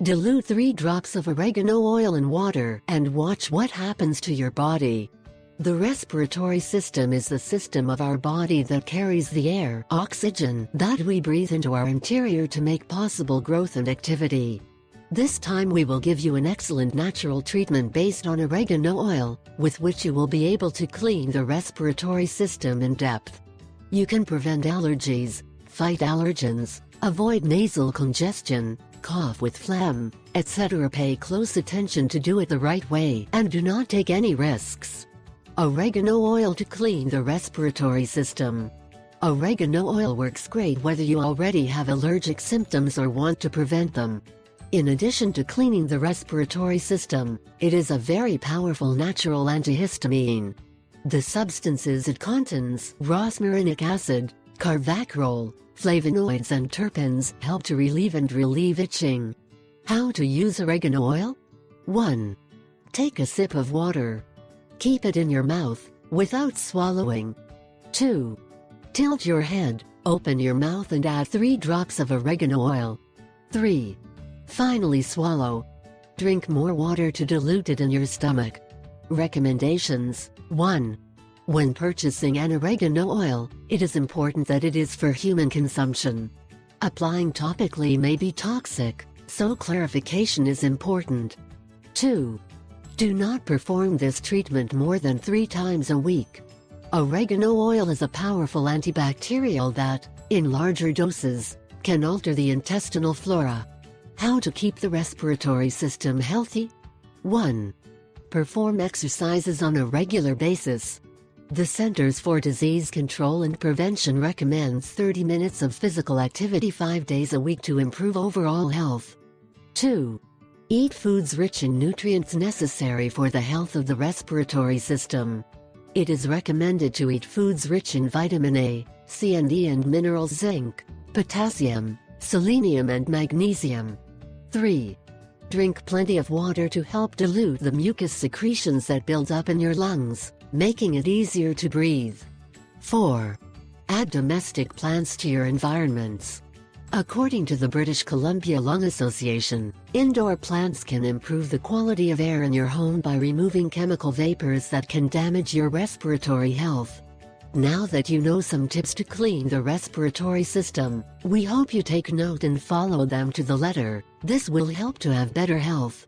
Dilute 3 drops of oregano oil in water and watch what happens to your body. The respiratory system is the system of our body that carries the air, oxygen, that we breathe into our interior to make possible growth and activity. This time we will give you an excellent natural treatment based on oregano oil, with which you will be able to clean the respiratory system in depth. You can prevent allergies, fight allergens, avoid nasal congestion, cough with phlegm, etc. Pay close attention to do it the right way and do not take any risks. Oregano oil to clean the respiratory system. Oregano oil works great whether you already have allergic symptoms or want to prevent them. In addition to cleaning the respiratory system, it is a very powerful natural antihistamine. The substances it contains, rosmarinic acid, carvacrol, flavonoids and terpenes, help to relieve itching. How to use oregano oil? 1. Take a sip of water. Keep it in your mouth, without swallowing. 2. Tilt your head, open your mouth and add 3 drops of oregano oil. 3. Finally swallow. Drink more water to dilute it in your stomach. Recommendations: 1. When purchasing an oregano oil, it is important that it is for human consumption. Applying topically may be toxic, so clarification is important. 2. Do not perform this treatment more than 3 times a week. Oregano oil is a powerful antibacterial that, in larger doses, can alter the intestinal flora. How to keep the respiratory system healthy? 1. Perform exercises on a regular basis. The Centers for Disease Control and Prevention recommends 30 minutes of physical activity 5 days a week to improve overall health. 2. Eat foods rich in nutrients necessary for the health of the respiratory system. It is recommended to eat foods rich in vitamin A, C and E and minerals zinc, potassium, selenium and magnesium. 3. Drink plenty of water to help dilute the mucus secretions that build up in your lungs, making it easier to breathe. 4. Add domestic plants to your environments. According to the British Columbia Lung Association, indoor plants can improve the quality of air in your home by removing chemical vapors that can damage your respiratory health. Now that you know some tips to clean the respiratory system, we hope you take note and follow them to the letter. This will help to have better health.